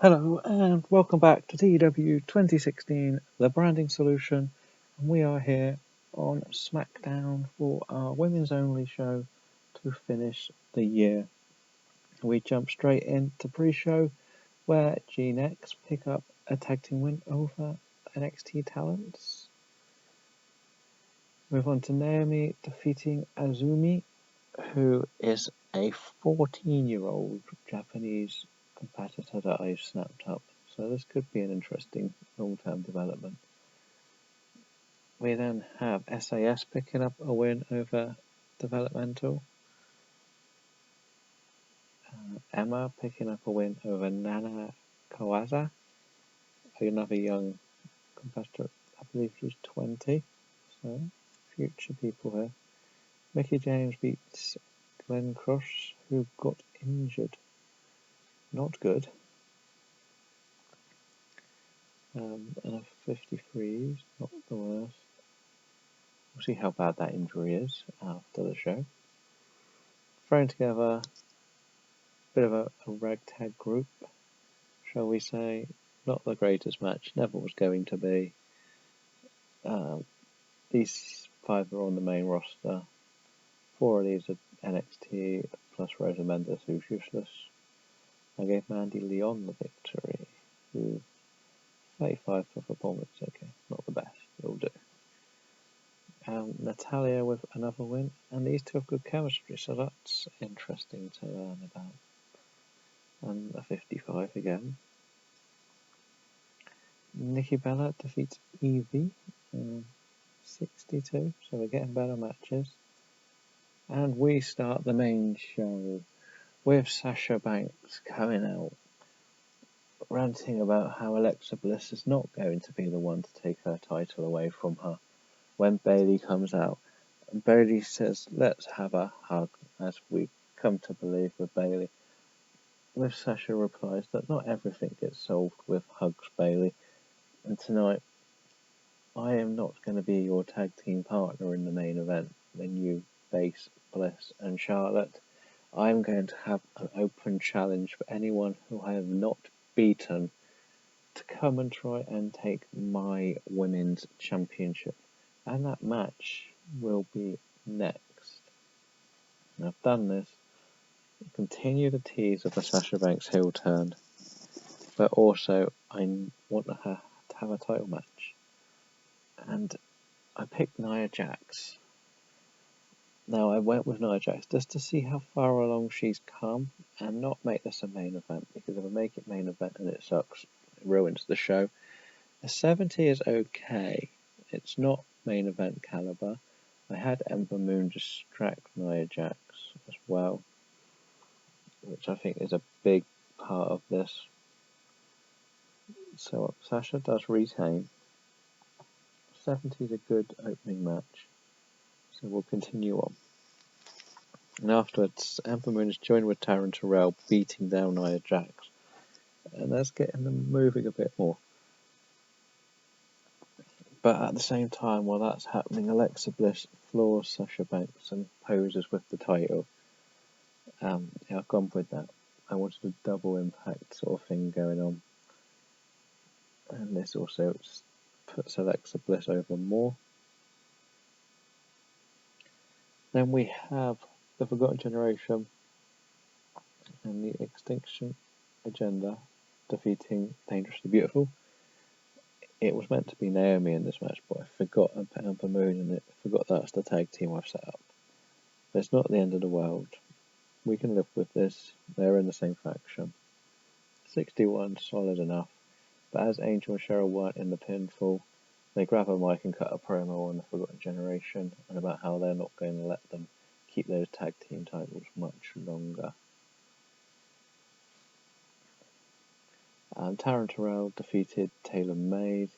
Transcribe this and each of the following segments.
Hello and welcome back to TEW 2016, the Branding Solution, and we are here on Smackdown for our women's only show to finish the year. We jump straight into pre-show where G-Nex pick up a tag team win over NXT Talents. Move on to Naomi defeating Azumi, who is a 14-year-old Japanese competitor that I've snapped up. So this could be an interesting long-term development. We then have SAS picking up a win over Developmental. Emma picking up a win over Nana Kawaza, another young competitor. I believe she's 20. So future people here. Mickey James beats Glenn Cross, who got injured. Not good. And a 53 is not the worst. We'll see how bad that injury is after the show. Thrown together a bit of a ragtag group, shall we say. Not the greatest match, never was going to be. These 5 are on the main roster. 4 of these are NXT, plus Rosa Mendes, who's useless. I gave Mandy Leon the victory, who 35 for performance, okay, not the best, it'll do. Natalia with another win, and these two have good chemistry, so that's interesting to learn about. And a 55 again. Nikki Bella defeats Evie, 62, so we're getting better matches. And we start the main show with Sasha Banks coming out, ranting about how Alexa Bliss is not going to be the one to take her title away from her when Bayley comes out. And Bayley says, let's have a hug, as we come to believe with Bayley. With Sasha replies that not everything gets solved with hugs, Bayley. And tonight, I am not going to be your tag team partner in the main event. Then you face Bliss and Charlotte. I'm going to have an open challenge for anyone who I have not beaten to come and try and take my women's championship. And that match will be next. And I've done this. Continue the tease of the Sasha Banks heel turn. But also, I want her to have a title match. And I picked Nia Jax. Now, I went with Nia Jax just to see how far along she's come and not make this a main event, because if I make it main event and it sucks, it ruins the show. A 70 is okay. It's not main event caliber. I had Ember Moon distract Nia Jax as well, which I think is a big part of this. So Sasha does retain. 70 is a good opening match. So we'll continue on. And afterwards, Ember Moon is joined with Taryn Terrell beating down Nia Jax. And that's getting them moving a bit more. But at the same time, while that's happening, Alexa Bliss floors Sasha Banks and poses with the title. I've gone with that. I wanted a double impact sort of thing going on. And this also puts Alexa Bliss over more. Then we have the Forgotten Generation and the Extinction Agenda defeating Dangerously Beautiful. It was meant to be Naomi in this match, but I forgot and put Ember Moon in it. I forgot that's the tag team I've set up. But it's not the end of the world. We can live with this. They're in the same faction. 61, solid enough. But as Angel and Cheryl weren't in the pinfall, they grab a mic and cut a promo on the Forgotten Generation and about how they're not going to let them keep those tag team titles much longer. Taryn Terrell defeated Taylor Made.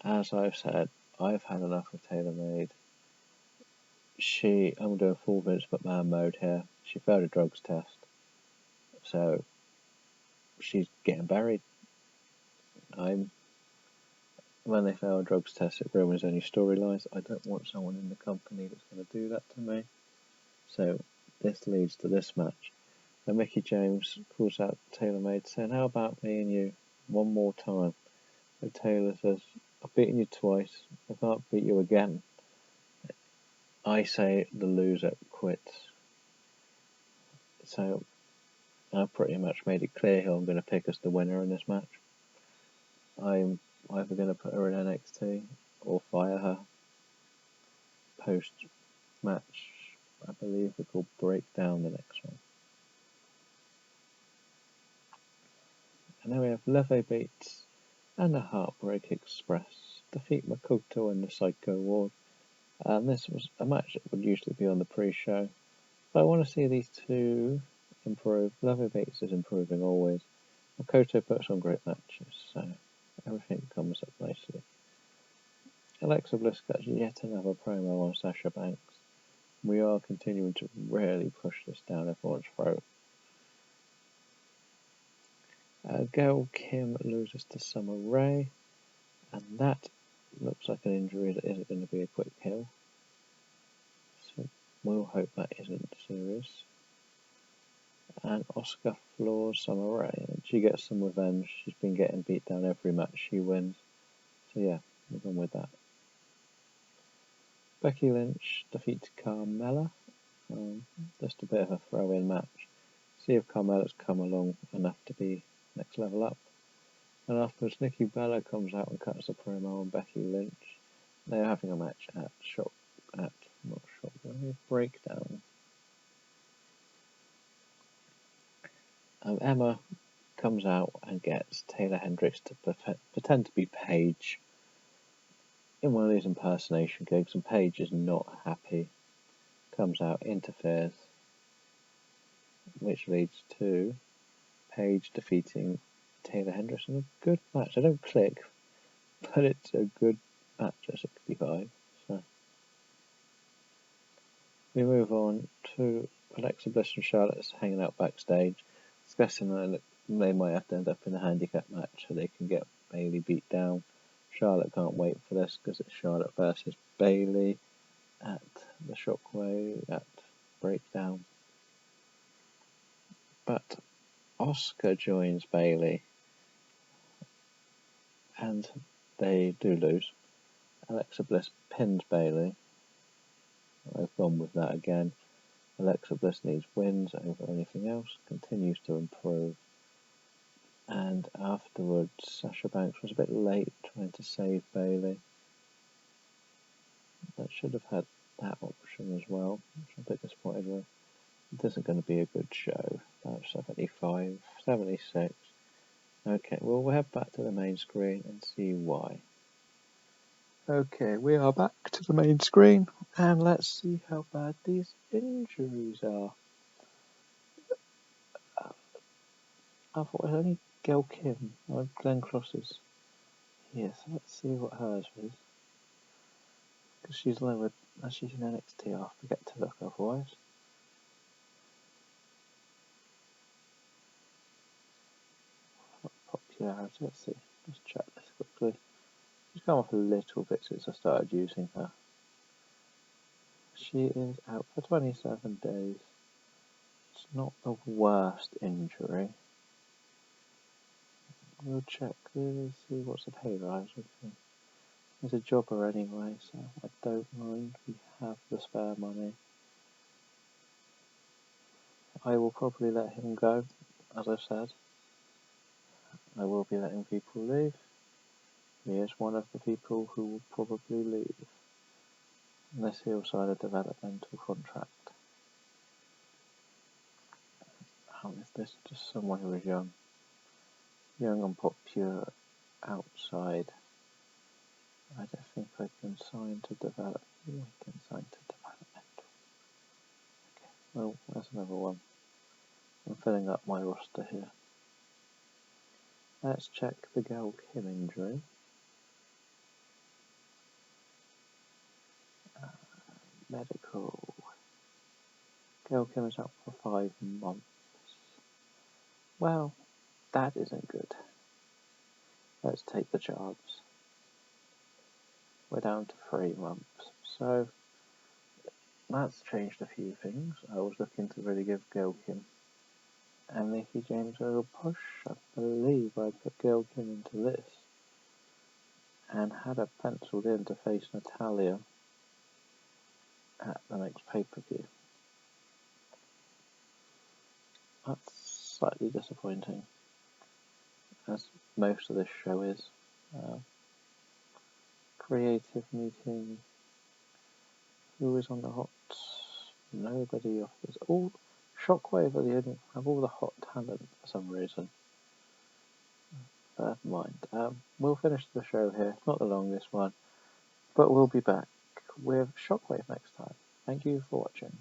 As I've said, I've had enough of Taylor Made. I'm doing full Vince McMahon mode here. She failed a drugs test, so she's getting buried. When they fail a drugs test, it ruins any storylines. I don't want someone in the company that's going to do that to me. So this leads to this match. Then Mickey James calls out TaylorMade saying, "How about me and you one more time?" So Taylor says, "I've beaten you twice, I can't beat you again." I say the loser quits. So I've pretty much made it clear who I'm going to pick as the winner in this match. I'm either going to put her in NXT or fire her. Post-match, I believe we call Breakdown the next one. And then we have Leve Bates and the Heartbreak Express defeat Makoto and the Psycho Ward. And this was a match that would usually be on the pre-show. But I want to see these two improve. Leve Bates is improving always. Makoto puts on great matches, so everything comes up nicely. Alexa Bliss cuts yet another promo on Sasha Banks. We are continuing to really push this down everyone's throat. Gail Kim loses to Summer Rae, and that looks like an injury that isn't going to be a quick heal. So we'll hope that isn't serious. And Asuka floors Summer Rae, and she gets some revenge. She's been getting beat down every match she wins. So yeah, we're going with that. Becky Lynch defeats Carmella. Just a bit of a throw-in match. See if Carmella's come along enough to be next level up. And afterwards, Nikki Bella comes out and cuts a promo on Becky Lynch. They're having a match at Breakdown. Emma comes out and gets Taylor Hendricks to pretend to be Paige in one of these impersonation gigs, and Paige is not happy. Comes out, interferes, which leads to Paige defeating Taylor Hendricks in a good match. I don't click, but it's a good match at 65. So we move on to Alexa Bliss and Charlotte's hanging out backstage, discussing that they might have to end up in a handicap match so they can get Bayley beat down. Charlotte can't wait for this because it's Charlotte versus Bayley at the Shockwave at Breakdown. But Asuka joins Bayley, and they do lose. Alexa Bliss pins Bayley. I've gone with that again. Alexa Bliss needs wins over anything else, continues to improve. And afterwards, Sasha Banks was a bit late trying to save Bayley. That should have had that option as well, which I'm a bit disappointed with. It isn't going to be a good show. About 75, 76. Okay, well, we'll head back to the main screen and see why. Okay, we are back to the main screen, and let's see how bad these injuries are. I thought it was only Gail Kim, or Glenn Cross's here, so let's see what hers is. Because she's lowered, as she's in NXT, I'll forget to look otherwise. Popularity, let's see, let's check this quickly. She's come off a little bit since I started using her. She is out for 27 days. It's not the worst injury. We'll check this, see what's the pay rise with me. He's a jobber anyway, so I don't mind. We have the spare money. I will probably let him go, as I've said. I will be letting people leave. He is one of the people who will probably leave, unless he'll sign a developmental contract. How is this? Just someone who is young and popular outside. I don't think I can sign to develop. I can sign to developmental. Okay, well, there's another one. I'm filling up my roster here. Let's check the Gail Kim injury. Medical. Gail Kim is out for 5 months. Well, that isn't good. Let's take the chance. We're down to 3 months. So, that's changed a few things. I was looking to really give Gail Kim And Mickey James will push. I believe I put Gail Kim into this and had her penciled in to face Natalia at the next pay-per-view. That's slightly disappointing, as most of this show is. Creative meeting. Who is on the hot? Nobody offers. All Shockwave are the only have all the hot talent for some reason. Never mind. We'll finish the show here. Not the longest one, but we'll be back with Shockwave next time. Thank you for watching.